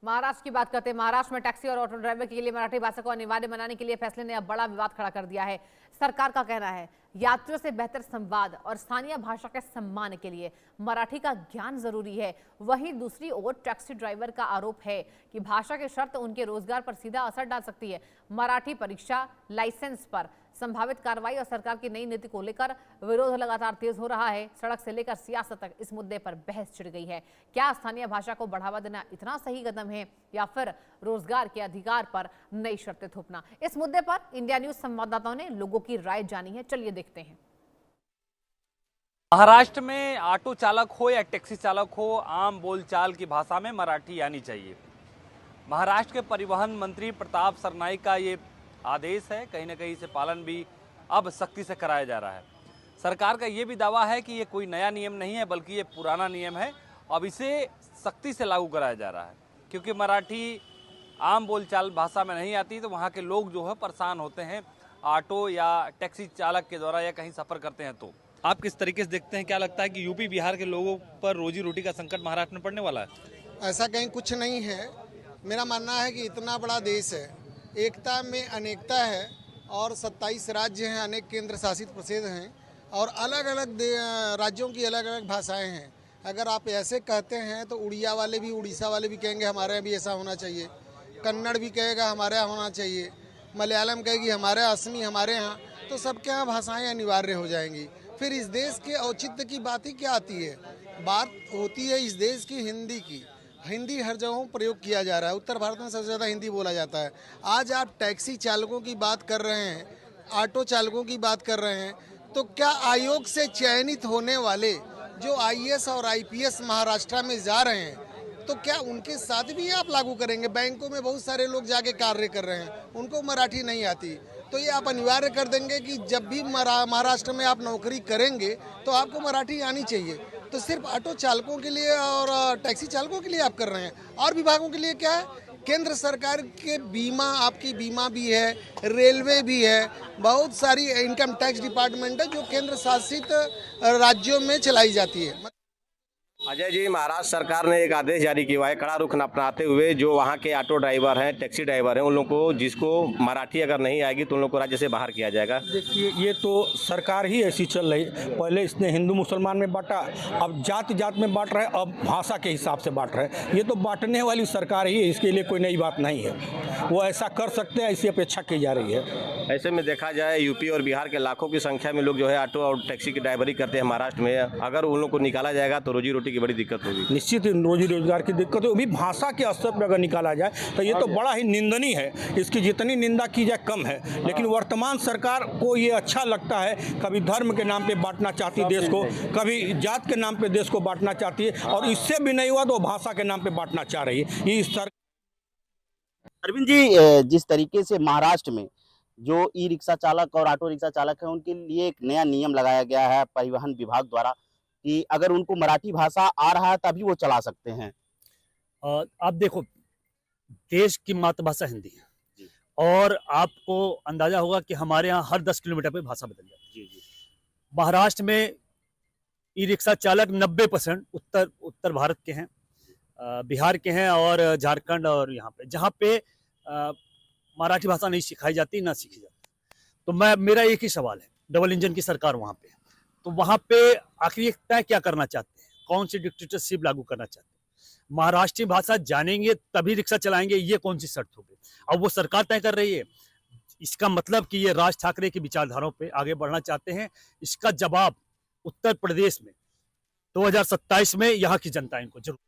महाराष्ट्र की बात करते हैं। महाराष्ट्र में टैक्सी और ऑटो ड्राइवर के लिए मराठी भाषा को अनिवार्य बनाने के लिए फैसले ने अब बड़ा विवाद खड़ा कर दिया है। सरकार का कहना है यात्रियों से बेहतर संवाद और स्थानीय भाषा के सम्मान के लिए मराठी का ज्ञान जरूरी है। वहीं दूसरी ओर टैक्सी ड्राइवर का आरोप है कि भाषा की शर्त उनके रोजगार पर सीधा असर डाल सकती है। मराठी परीक्षा, लाइसेंस पर संभावित कार्रवाई और सरकार की नई नीति को लेकर विरोध लगातार तेज हो रहा है। सड़क से लेकर सियासत तक इस मुद्दे पर बहस छिड़ गई है। क्या स्थानीय भाषा को बढ़ावा देना इतना सही कदम है या फिर रोजगार के अधिकार पर नई शर्तें थोपना? इस मुद्दे पर इंडिया न्यूज संवाददाताओं ने लोगों की राय जानी है। चलिए देखते हैं। महाराष्ट्र में ऑटो चालक हो या टैक्सी चालक हो, आम बोलचाल की भाषा में मराठी आनी चाहिए। महाराष्ट्र के परिवहन मंत्री प्रताप सरनाईक का ये आदेश है। कहीं ना कहीं इसे पालन भी अब सख्ती से कराया जा रहा है। सरकार का ये भी दावा है कि ये कोई नया नियम नहीं है, बल्कि ये पुराना नियम है। अब इसे सख्ती से लागू कराया जा रहा है, क्योंकि मराठी आम बोलचाल भाषा में नहीं आती, तो वहाँ के लोग जो है परेशान होते हैं ऑटो या टैक्सी चालक के द्वारा या कहीं सफ़र करते हैं। तो आप किस तरीके से देखते हैं? क्या लगता है कि यूपी बिहार के लोगों पर रोजी रोटी का संकट महाराष्ट्र में पड़ने वाला है? ऐसा कहीं कुछ नहीं है। मेरा मानना है कि इतना बड़ा देश है, एकता में अनेकता है और 27 राज्य हैं, अनेक केंद्र शासित प्रदेश हैं और अलग अलग राज्यों की अलग अलग भाषाएं हैं। अगर आप ऐसे कहते हैं तो उड़िया वाले भी, उड़ीसा वाले भी कहेंगे हमारे यहाँ भी ऐसा होना चाहिए, कन्नड़ भी कहेगा हमारे यहाँ होना चाहिए, मलयालम कहेगी हमारे यहाँ, असमी हमारे यहाँ, तो सबके यहाँ भाषाएँ अनिवार्य हो जाएंगी। फिर इस देश के औचित्य की बात ही क्या आती है? बात होती है इस देश की हिंदी की। हिंदी हर जगह प्रयोग किया जा रहा है। उत्तर भारत में सबसे ज़्यादा हिंदी बोला जाता है। आज आप टैक्सी चालकों की बात कर रहे हैं, ऑटो चालकों की बात कर रहे हैं, तो क्या आयोग से चयनित होने वाले जो आईएएस और आईपीएस महाराष्ट्र में जा रहे हैं, तो क्या उनके साथ भी आप लागू करेंगे? बैंकों में बहुत सारे लोग जाके कार्य कर रहे हैं, उनको मराठी नहीं आती, तो ये आप अनिवार्य कर देंगे कि जब भी महाराष्ट्र में आप नौकरी करेंगे तो आपको मराठी आनी चाहिए। तो सिर्फ ऑटो चालकों के लिए और टैक्सी चालकों के लिए आप कर रहे हैं, और विभागों के लिए क्या है? केंद्र सरकार के बीमा, आपकी बीमा भी है, रेलवे भी है, बहुत सारी इनकम टैक्स डिपार्टमेंट है जो केंद्र शासित राज्यों में चलाई जाती है। अजय जी, महाराष्ट्र सरकार ने एक आदेश जारी किया है कड़ा रुख अपनाते हुए। जो वहाँ के ऑटो ड्राइवर हैं, टैक्सी ड्राइवर हैं, उन लोगों को, जिसको मराठी अगर नहीं आएगी तो उन लोगों को राज्य से बाहर किया जाएगा। देखिए, ये तो सरकार ही ऐसी चल रही। पहले इसने हिंदू मुसलमान में बांटा, अब जात जात में बांट रहे, अब भाषा के हिसाब से बांट रहे। ये तो बांटने वाली सरकार ही है, इसके लिए कोई नई बात नहीं है। वो ऐसा कर सकते हैं, ऐसी अपेक्षा की जा रही है। ऐसे में देखा जाए यूपी और बिहार के लाखों की संख्या में लोग जो है ऑटो और टैक्सी की ड्राइवरी करते हैं महाराष्ट्र में। अगर उन लोग को निकाला जाएगा तो रोजी रोटी की बड़ी दिक्कत होगी। निश्चित रोजी रोजगार की दिक्कत होगी। भाषा के स्तर पर अगर निकाला जाए तो ये तो बड़ा ही निंदनीय है। इसकी जितनी निंदा की जाए कम है। लेकिन वर्तमान सरकार को ये अच्छा लगता है, कभी धर्म के नाम पे बांटना चाहती है देश को, कभी जात के नाम पे देश को बांटना चाहती है, और इससे भी नहीं हुआ तो भाषा के नाम पे बांटना चाह रही है ये सरकार। अरविंद जी, जिस तरीके से महाराष्ट्र में जो ई रिक्शा चालक और ऑटो रिक्शा चालक है, उनके लिए एक नया नियम लगाया गया है परिवहन विभाग द्वारा कि अगर उनको मराठी भाषा आ रहा है तभी वो चला सकते हैं। आप देखो, देश की मातृभाषा हिंदी है और आपको अंदाजा होगा कि हमारे यहाँ हर 10 किलोमीटर पे भाषा बदल जाती है। महाराष्ट्र में ई रिक्शा चालक 90% उत्तर भारत के हैं, बिहार के हैं और झारखंड, और यहाँ पे जहाँ पे मराठी भाषा नहीं सिखाई जाती, ना सीखी जाती। तो मेरा एक ही सवाल है, डबल इंजन की सरकार वहाँ पे, तो वहाँ पे आखिर तय क्या करना चाहते हैं? कौन सी डिक्टेटरशिप लागू करना चाहते हैं? महाराष्ट्रीय भाषा जानेंगे तभी रिक्शा चलाएंगे, ये कौन सी शर्त होगी? अब वो सरकार तय कर रही है। इसका मतलब कि ये राज ठाकरे की विचारधाराओं पे आगे बढ़ना चाहते हैं। इसका जवाब उत्तर प्रदेश में 2027 में यहाँ की जनता इनको जरूर।